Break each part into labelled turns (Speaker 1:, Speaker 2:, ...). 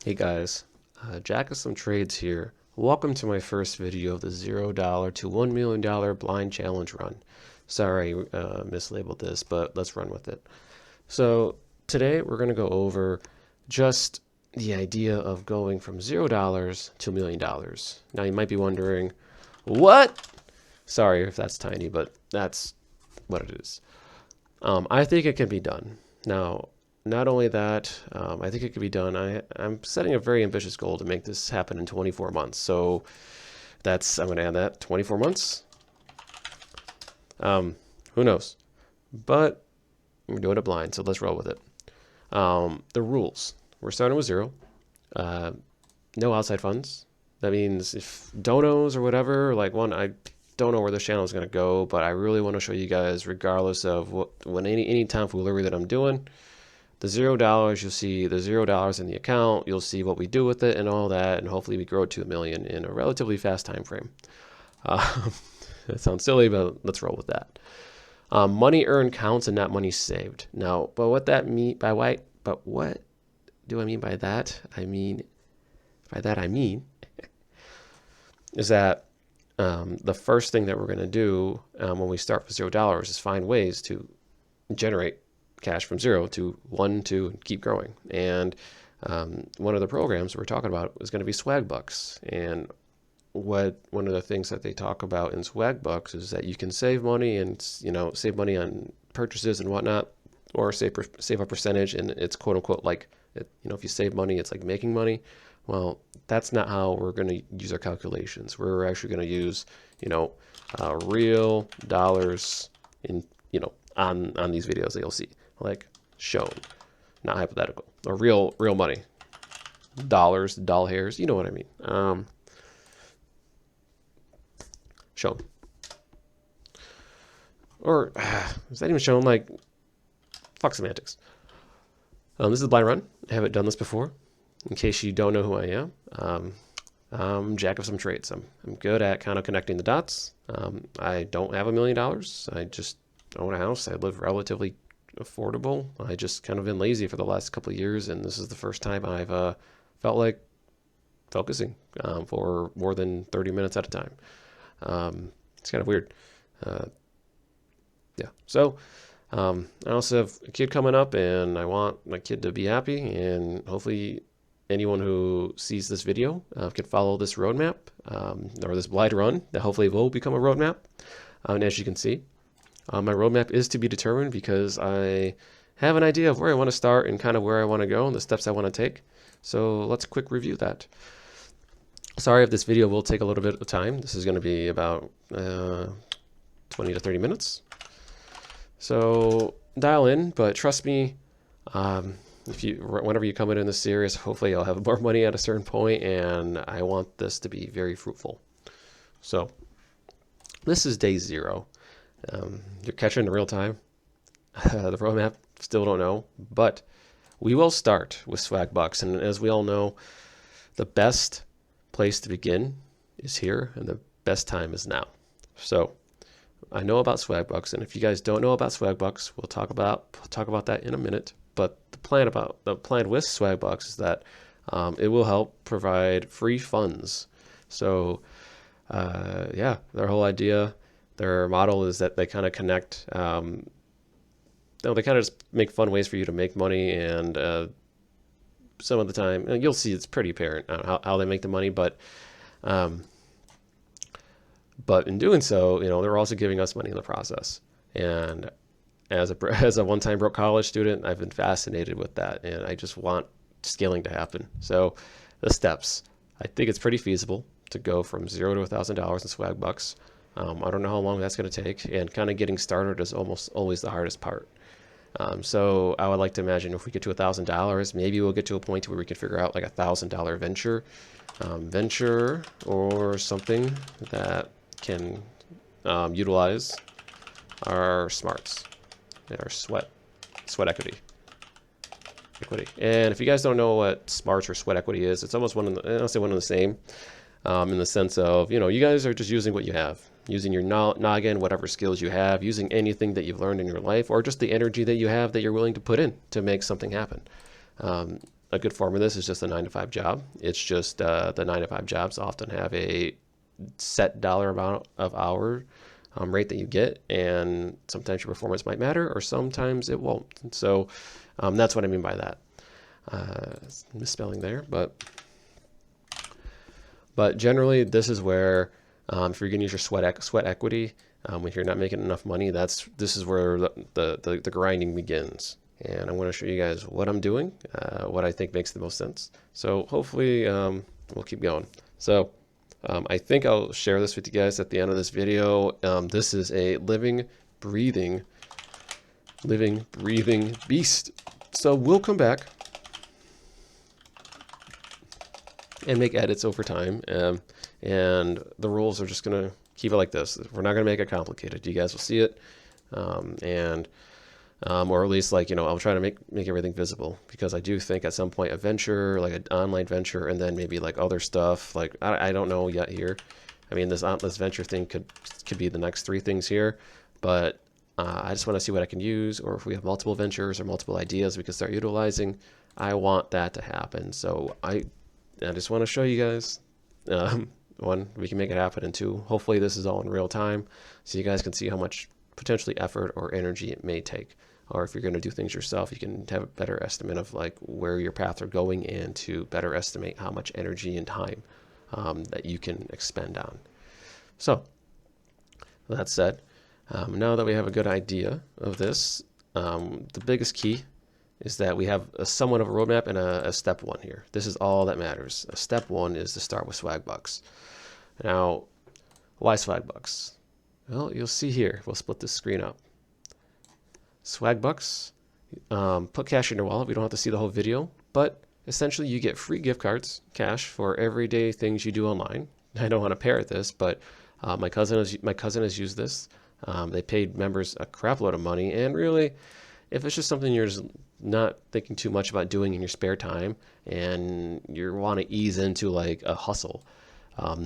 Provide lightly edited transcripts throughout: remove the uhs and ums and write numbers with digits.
Speaker 1: Hey guys, Jack of some trades here. Welcome to my first video of the $0 to $1 million blind challenge run. Sorry, mislabeled this, but let's run with it. So today we're going to go over just the idea of going from $0 to $1 million. Now you might be wondering, what? Sorry if that's tiny, but that's what it is. I think it can be done. Now, not only that, I think it could be done. I'm setting a very ambitious goal to make this happen in 24 months. So I'm going to add that 24 months. Who knows? But we're doing it blind, so let's roll with it. The rules. We're starting with 0. No outside funds. That means if donos or whatever, I don't know where this channel is going to go, but I really want to show you guys, regardless of any tomfoolery that I'm doing, the $0, you'll see the $0 in the account, you'll see what we do with it and all that, and hopefully we grow it to $1 million in a relatively fast time frame. That sounds silly, but let's roll with that. Money earned counts and not money saved. Now, what do I mean by that? I mean is that the first thing that we're going to do when we start with $0 is find ways to generate cash from 0 to 1, 2, and keep growing. And one of the programs we're talking about is going to be Swagbucks. And one of the things that they talk about in Swagbucks is that you can save money and save money on purchases and whatnot, or save a percentage, and it's quote unquote if you save money, it's like making money. Well, that's not how we're going to use our calculations. We're actually going to use real dollars in on these videos that you'll see, like shown, not hypothetical, or real money, dollars, doll hairs, you know what I mean. Shown, or is that even shown? Like, fuck semantics. This is a blind run. I haven't done this before. In case you don't know who I am, I'm Jack of some trades. I'm good at kind of connecting the dots. I don't have $1 million. I just own a house. I live relatively affordable. I just kind of been lazy for the last couple of years, and this is the first time I've felt like focusing for more than 30 minutes at a time. It's kind of weird. Yeah. So I also have a kid coming up, and I want my kid to be happy, and hopefully anyone who sees this video can follow this roadmap, or this blind run that hopefully will become a roadmap. And as you can see, my roadmap is to be determined because I have an idea of where I want to start and kind of where I want to go and the steps I want to take. So let's quick review that. Sorry if this video will take a little bit of time. This is going to be about 20 to 30 minutes. So dial in, but trust me, whenever you come into this series, hopefully I'll have more money at a certain point, and I want this to be very fruitful. So this is day 0. You're catching in real time. The roadmap, still don't know, but we will start with Swagbucks. And as we all know, the best place to begin is here, and the best time is now. So I know about Swagbucks, and if you guys don't know about Swagbucks, we'll talk about that in a minute. But the plan with Swagbucks is that it will help provide free funds. So yeah, their whole idea, their model is that they kind of connect. They kind of just make fun ways for you to make money, and some of the time you'll see it's pretty apparent how they make the money, but in doing so, they're also giving us money in the process. And as a one-time broke college student, I've been fascinated with that, and I just want scaling to happen. So the steps, I think it's pretty feasible to go from 0 to $1,000 in Swagbucks. I don't know how long that's going to take, and kind of getting started is almost always the hardest part. So I would like to imagine if we get to $1,000, maybe we'll get to a point where we can figure out like $1,000 venture or something that can utilize our smarts, our sweat equity. And if you guys don't know what smarts or sweat equity is, it's almost I don't say one and the same, in the sense of, you guys are just using what you have, using your noggin, whatever skills you have, using anything that you've learned in your life, or just the energy that you have that you're willing to put in to make something happen. a good form of this is just a 9-to-5 job. It's just the 9-to-5 jobs often have a set dollar amount of hour rate that you get, and sometimes your performance might matter or sometimes it won't. So that's what I mean by that. Misspelling there, but generally this is where if you're going to use your sweat equity, if you're not making enough money, this is where the grinding begins. And I'm going to show you guys what I'm doing, what I think makes the most sense. So hopefully we'll keep going. So I think I'll share this with you guys at the end of this video. This is a living, breathing beast. So we'll come back and make edits over time. And the rules are just going to keep it like this. We're not going to make it complicated. You guys will see it. Or at least, like, I'll try to make everything visible, because I do think at some point a venture, like an online venture, and then maybe like other stuff, like I don't know yet here. I mean, this venture thing could be the next 3 things here, but I just want to see what I can use, or if we have multiple ventures or multiple ideas we can start utilizing. I want that to happen. So I just want to show you guys, 1, we can make it happen, and 2, hopefully this is all in real time, so you guys can see how much potentially effort or energy it may take. Or if you're going to do things yourself, you can have a better estimate of like where your paths are going, and to better estimate how much energy and time that you can expend on. So that said, now that we have a good idea of this, the biggest key is that we have somewhat of a roadmap and a step 1 here. This is all that matters. A step 1 is to start with Swagbucks. Now, why Swagbucks? Well, you'll see here. We'll split this screen up. Swagbucks, put cash in your wallet. We don't have to see the whole video, but essentially you get free gift cards, cash, for everyday things you do online. I don't want to parrot this, but my cousin has used this. They paid members a crap load of money, and really, if it's just something you're just not thinking too much about doing in your spare time, and you want to ease into like a hustle,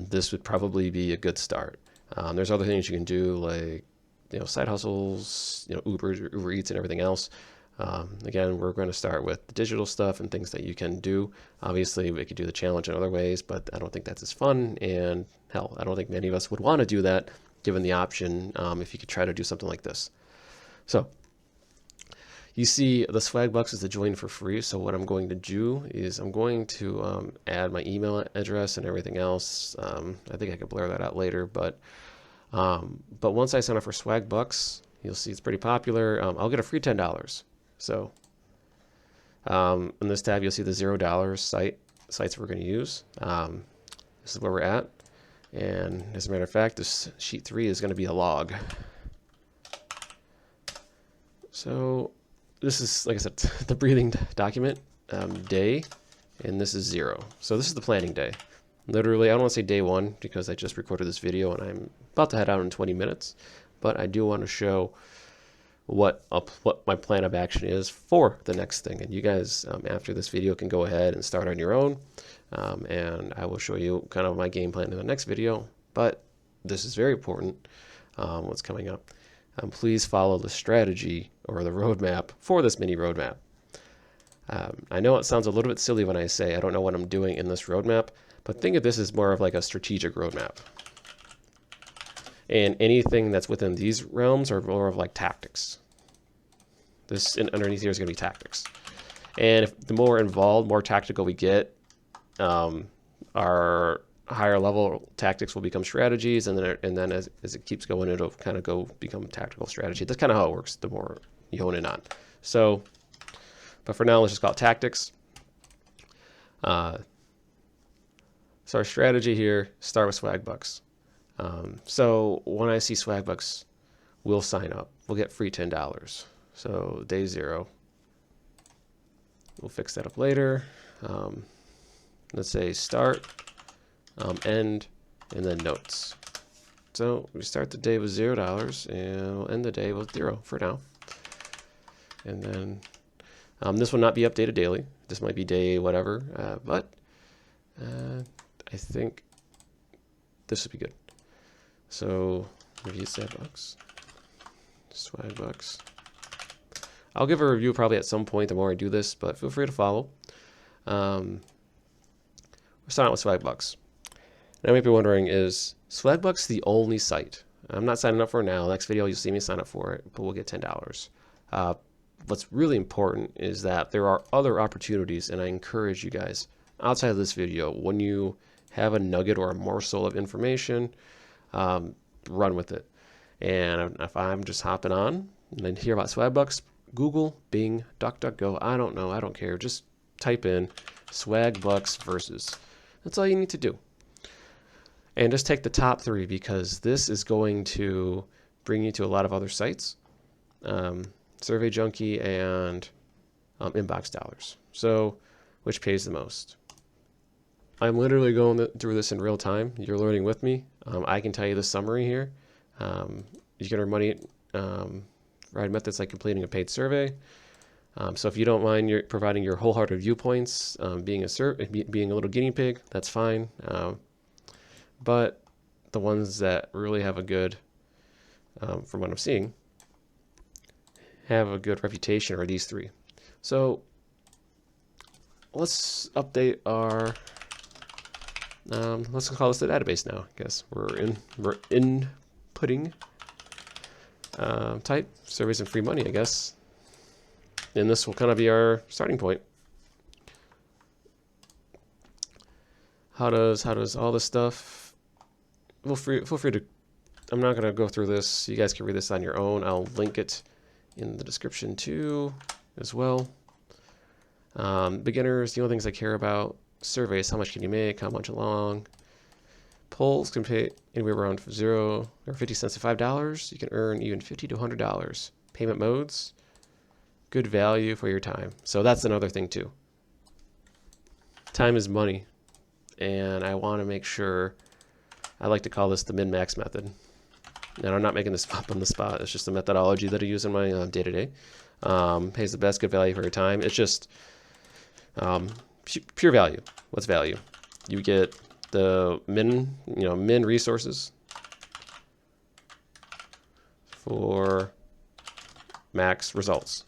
Speaker 1: this would probably be a good start. There's other things you can do, like side hustles, Uber Eats and everything else. Again, we're going to start with the digital stuff and things that you can do. Obviously, we could do the challenge in other ways, but I don't think that's as fun. And hell, I don't think many of us would want to do that, given the option, if you could try to do something like this. So you see the Swagbucks is to join for free. So what I'm going to do is I'm going to add my email address and everything else. I think I could blur that out later, but once I sign up for Swagbucks, you'll see it's pretty popular. I'll get a free $10. So in this tab, you'll see the $0 sites we're going to use. This is where we're at. And as a matter of fact, this sheet 3 is going to be a log. So this is, like I said, the breathing document, day, and this is 0. So this is the planning day. Literally, I don't want to say day 1 because I just recorded this video and I'm about to head out in 20 minutes, but I do want to show what my plan of action is for the next thing. And you guys, after this video, can go ahead and start on your own, and I will show you kind of my game plan in the next video. But this is very important, what's coming up. Please follow the strategy or the roadmap for this mini roadmap. I know it sounds a little bit silly when I say I don't know what I'm doing in this roadmap, but think of this as more of like a strategic roadmap. And anything that's within these realms are more of like tactics. This underneath here is going to be tactics. And if the more involved, more tactical we get, our higher level tactics will become strategies, and then as it keeps going, it'll kind of become tactical strategy. That's kind of how it works, the more you hone in on. So, but for now, let's just call it tactics. So our strategy here, start with Swagbucks. So when I see Swagbucks, we'll sign up. We'll get free $10. So day 0. We'll fix that up later. Let's say start, end, and then notes. So we start the day with $0 and we'll end the day with 0 for now. And then this will not be updated daily. This might be day whatever, but I think this would be good. So review Swagbucks. I'll give a review probably at some point the more I do this, but feel free to follow. we're starting out with Swagbucks. Now you might be wondering, is Swagbucks the only site? I'm not signing up for it now. Next video you'll see me sign up for it, but we'll get $10. What's really important is that there are other opportunities, and I encourage you guys outside of this video, when you have a nugget or a morsel of information, run with it. And if I'm just hopping on and then hear about Swagbucks, Google, Bing, DuckDuckGo, I don't know, I don't care. Just type in Swagbucks versus. That's all you need to do. And just take the top 3, because this is going to bring you to a lot of other sites, Survey Junkie and Inbox Dollars. So which pays the most? I'm literally going through this in real time. You're learning with me. I can tell you the summary here. You can earn money right methods like completing a paid survey. So if you don't mind providing your wholehearted viewpoints, being a little guinea pig, that's fine. But the ones that really have a good, from what I'm seeing, have a good reputation are these 3. So let's update our, let's call this the database now. I guess we're inputting type surveys and free money, I guess. And this will kind of be our starting point. How does all this stuff? Feel free to. I'm not going to go through this. You guys can read this on your own. I'll link it in the description too, as well. Beginners, the only things I care about: surveys. How much can you make? How much long? Polls can pay anywhere around 0 or 50 cents to $5. You can earn even $50 to $100. Payment modes, good value for your time. So that's another thing too. Time is money, and I want to make sure. I like to call this the min-max method. And I'm not making this up on the spot. It's just a methodology that I use in my day-to-day. Pays the best, good value for your time. It's just pure value. What's value? You get the min resources for max results.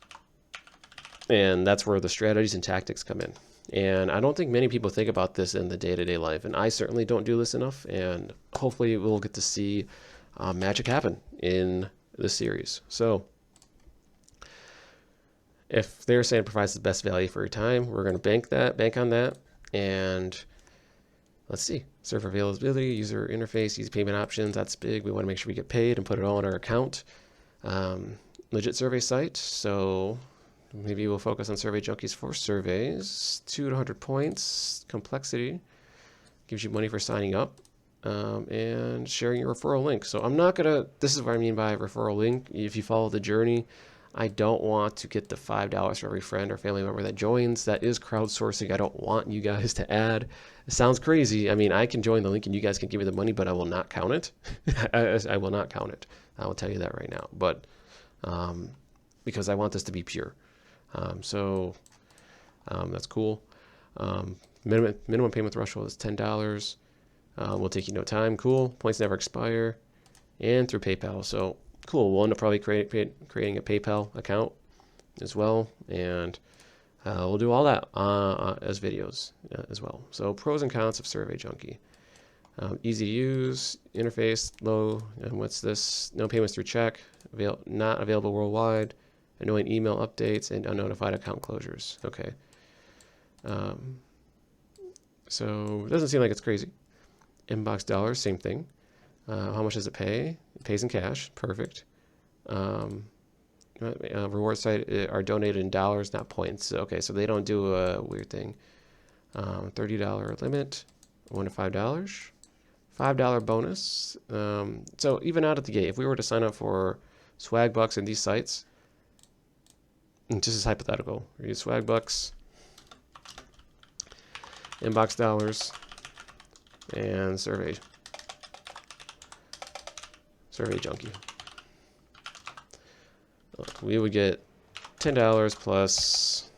Speaker 1: And that's where the strategies and tactics come in. And I don't think many people think about this in the day-to-day life, and I certainly don't do this enough, and hopefully we'll get to see magic happen in this series. So if they're saying it provides the best value for your time, we're going to bank on that, and let's see. Server availability, user interface, easy payment options, that's big. We want to make sure we get paid and put it all in our account. Legit survey site, so maybe we'll focus on Survey Junkies for surveys. 2 to 100 points. Complexity gives you money for signing up, and sharing your referral link. So I'm not gonna. This is what I mean by referral link. If you follow the journey, I don't want to get the $5 for every friend or family member that joins. That is crowdsourcing. I don't want you guys to add. It sounds crazy. I mean, I can join the link and you guys can give me the money, but I will not count it. I will not count it. I will tell you that right now. But because I want this to be pure. That's cool. Minimum payment threshold is $10. Will take you no time. Cool. Points never expire. And through PayPal. So cool. We'll end up probably creating a PayPal account as well. And we'll do all that as videos as well. So pros and cons of Survey Junkie. Easy to use, interface, low, and what's this? No payments through check, not available worldwide. Annoying email updates and unnotified account closures. Okay. So it doesn't seem like it's crazy. Inbox Dollars, same thing. How much does it pay? It pays in cash. Perfect. Reward site are donated in dollars, not points. Okay, so they don't do a weird thing. $30 limit, $1 to $5. $5 bonus. So even out at the gate, if we were to sign up for Swagbucks and these sites, just as hypothetical, we use Swagbucks, Inbox Dollars, and Survey Junkie. Look, we would get $10 plus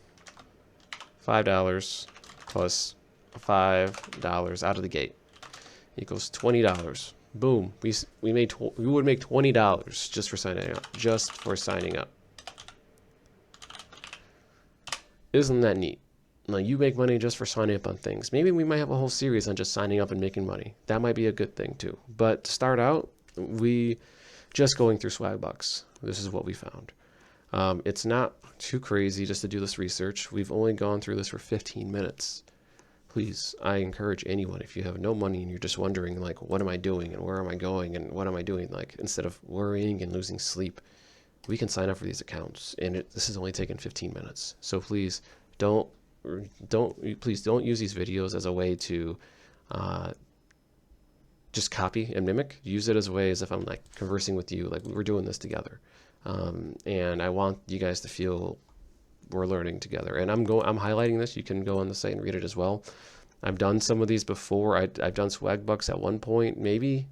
Speaker 1: $5 plus $5 out of the gate equals $20. Boom. We would make $20 just for signing up. Isn't that neat? Like, you make money just for signing up on things. Maybe we might have a whole series on just signing up and making money. That might be a good thing too. But to start out, we just going through Swagbucks. This is what we found. It's not too crazy just to do this research. We've only gone through this for 15 minutes. Please, I encourage anyone, if you have no money and you're just wondering, like, what am I doing and where am I going and what am I doing? Like, instead of worrying and losing sleep, we can sign up for these accounts. And this has only taken 15 minutes. So please don't use these videos as a way to just copy and mimic. Use it as a way as if I'm like conversing with you, like we're doing this together. And I want you guys to feel we're learning together. And I'm highlighting this. You can go on the site and read it as well. I've done some of these before. I've done Swagbucks at one point, maybe.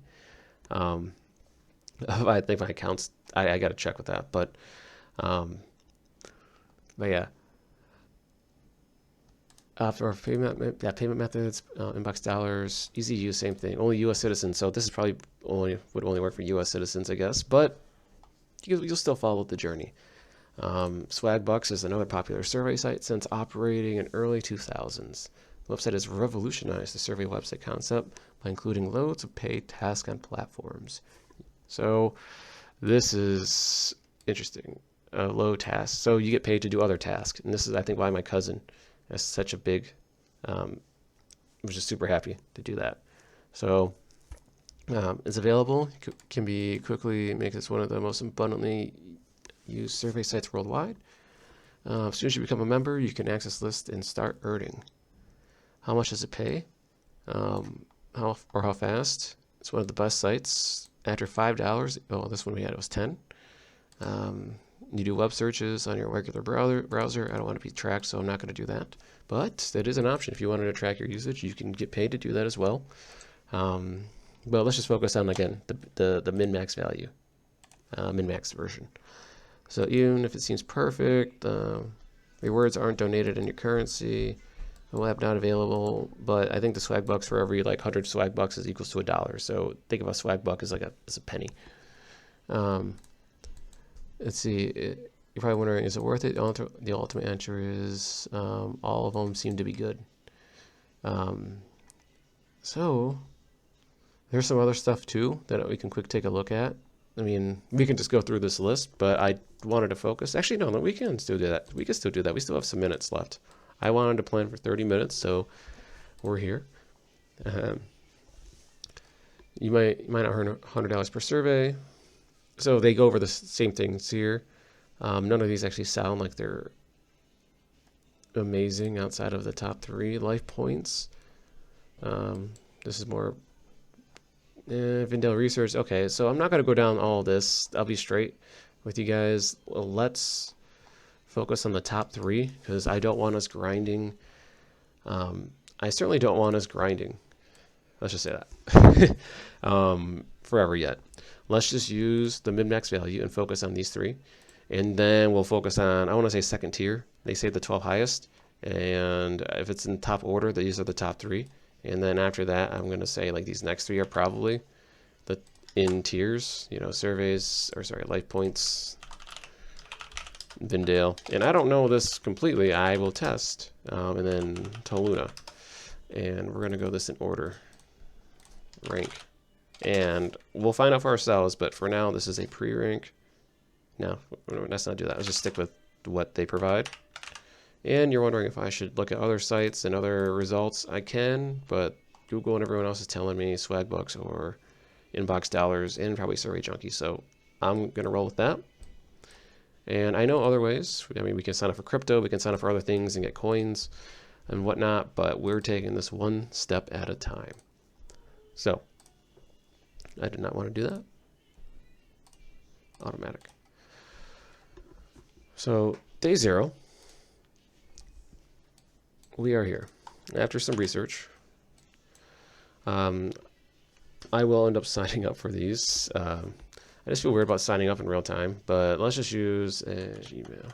Speaker 1: I think my accounts. I got to check with that, but yeah. For payment methods, inbox dollars, easy use, same thing. Only U.S. citizens. So this is probably would only work for U.S. citizens, I guess. But you'll still follow the journey. Swagbucks is another popular survey site since operating in early 2000s. The website has revolutionized the survey website concept by including loads of paid tasks on platforms. So this is interesting. Low tasks. So you get paid to do other tasks. And this is, I think, why my cousin is such a big, I'm just super happy to do that. So it's available. Can be quickly make this one of the most abundantly used survey sites worldwide. As soon as you become a member, you can access list and start earning. How much does it pay? How fast? It's one of the best sites. After $5, oh, this one we had, it was 10. You do web searches on your regular browser. I don't want to be tracked, so I'm not going to do that. But that is an option. If you wanted to track your usage, you can get paid to do that as well. But let's just focus on, again, the min-max value, min-max version. So even if it seems perfect, rewards aren't donated in your currency. The app not available, but I think the Swagbucks for every like 100 Swagbucks is equals to $1. So think of a Swagbuck as like a penny. Let's see. You're probably wondering, is it worth it? The ultimate answer is all of them seem to be good. So there's some other stuff too that we can quick take a look at. I mean, we can just go through this list, but I wanted to focus. Actually, no, we can still do that. We can still do that. We still have some minutes left. I wanted to plan for 30 minutes, so we're here. You might not earn $100 per survey. So they go over the same things here. None of these actually sound like they're amazing outside of the top 3 life points. This is more Vindale research. Okay, so I'm not going to go down all this. I'll be straight with you guys. Let's focus on the top 3 because I don't want us grinding. I certainly don't want us grinding. Let's just say that. Forever yet. Let's just use the min-max value and focus on these 3. And then we'll focus on, I want to say second tier. They say the 12 highest. And if it's in top order, these are the top 3. And then after that, I'm going to say like these next 3 are probably in tiers, surveys, or sorry, life points, Vindale. And I don't know this completely. I will test. And then Toluna. And we're going to go this in order. Rank. And we'll find out for ourselves, but for now, this is a pre-rank. No, let's not do that. Let's just stick with what they provide. And you're wondering if I should look at other sites and other results. I can, but Google and everyone else is telling me Swagbucks or Inbox Dollars and probably Survey Junkie. So I'm going to roll with that. And I know other ways. I mean, we can sign up for crypto. We can sign up for other things and get coins and whatnot. But we're taking this one step at a time. So I did not want to do that. Automatic. So day 0. We are here. After some research, I will end up signing up for these. I just feel weird about signing up in real time, but let's just use Gmail.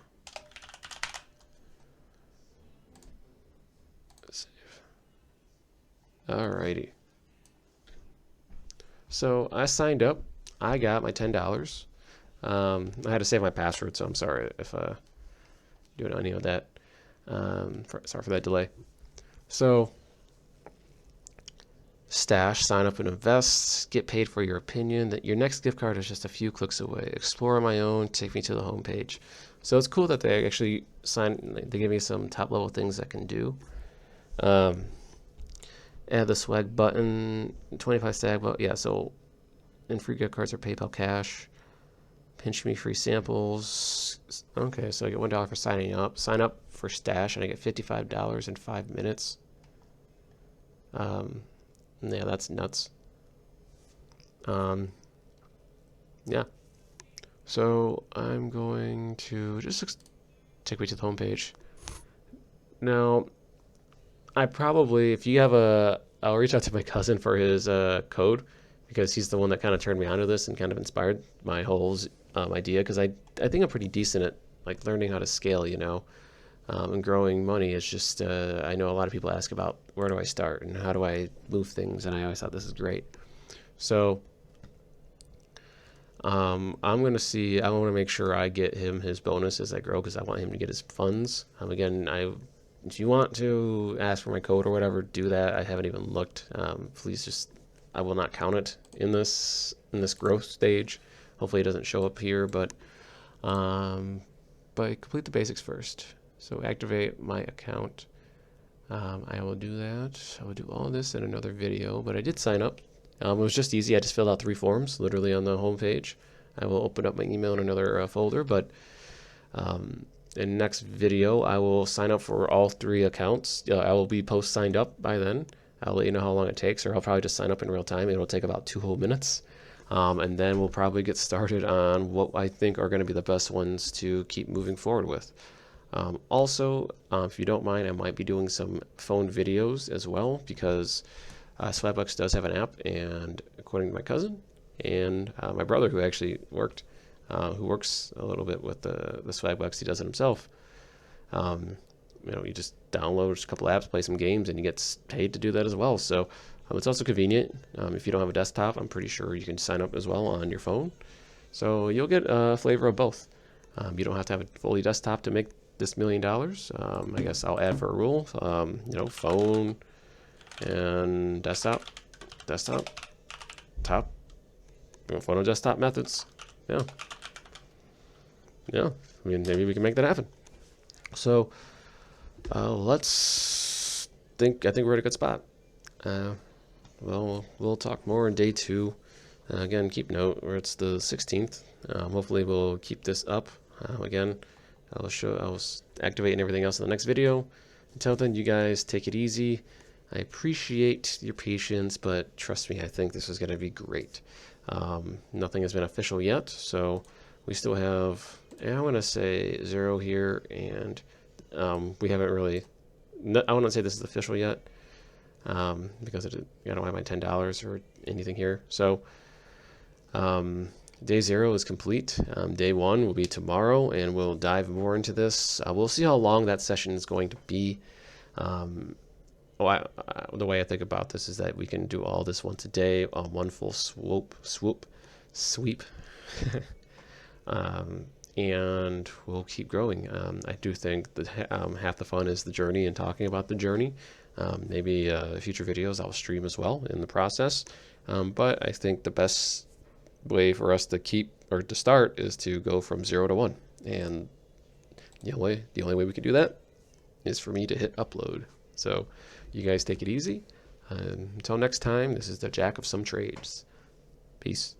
Speaker 1: Save. Alrighty. So I signed up. I got my $10. I had to save my password, so I'm sorry if doing any of that. Sorry for that delay. So, stash, sign up and invest, get paid for your opinion. That your next gift card is just a few clicks away. Explore on my own, take me to the home page. So it's cool that they actually they give me some top level things I can do. Add the swag button, 25 stag, but yeah, so and free gift cards or PayPal cash. Pinch me free samples. Okay, so I get $1 for signing up. Sign up for stash and I get $55 in 5 minutes. Yeah, that's nuts. Yeah. So I'm going to just take me to the home page. Now, I probably, if you have I'll reach out to my cousin for his code because he's the one that kind of turned me onto this and kind of inspired my whole idea because I think I'm pretty decent at like learning how to scale, you know, and growing money. It's just I know a lot of people ask about where do I start and how do I move things, and I always thought this is great. So I'm gonna see. I want to make sure I get him his bonus as I grow because I want him to get his funds. Again, if you want to ask for my code or whatever, do that. I haven't even looked. Please just, I will not count it in this growth stage. Hopefully it doesn't show up here, but complete the basics first. So activate my account. I will do that. I will do all this in another video, but I did sign up. It was just easy. I just filled out 3 forms literally on the home page. I will open up my email in another folder, but in the next video, I will sign up for all 3 accounts. I will be post signed up by then. I'll let you know how long it takes, or I'll probably just sign up in real time. It'll take about 2 whole minutes. And then we'll probably get started on what I think are going to be the best ones to keep moving forward with. Also, if you don't mind, I might be doing some phone videos as well because Swagbucks does have an app, and according to my cousin and my brother who actually works a little bit with the Swagbucks, he does it himself. You know, you just download a couple apps, play some games, and you get paid to do that as well. So it's also convenient. If you don't have a desktop, I'm pretty sure you can sign up as well on your phone. So you'll get a flavor of both. You don't have to have a fully desktop to make this $1 million. I guess I'll add for a rule. You know, phone and desktop, top, phone and desktop methods. Yeah. I mean, maybe we can make that happen. So let's think. I think we're at a good spot. Well, we'll talk more in day 2. Again, keep note where it's the 16th. Hopefully, we'll keep this up. Again, I'll activate and everything else in the next video. Until then, you guys take it easy. I appreciate your patience, but trust me, I think this is going to be great. Nothing has been official yet, so we still have, I want to say 0 here, and we haven't really, I wouldn't say this is official yet, because I don't have my $10 or anything here. So day 0 is complete. Day 1 will be tomorrow, and we'll dive more into this. We'll see how long that session is going to be. The way I think about this is that we can do all this once a day on one full sweep, and we'll keep growing. I do think that half the fun is the journey and talking about the journey. Maybe future videos I'll stream as well in the process. But I think the best way for us to start is to go from 0 to 1. And the only way we can do that is for me to hit upload. So you guys take it easy. Until next time, this is the Jack of Some Trades. Peace.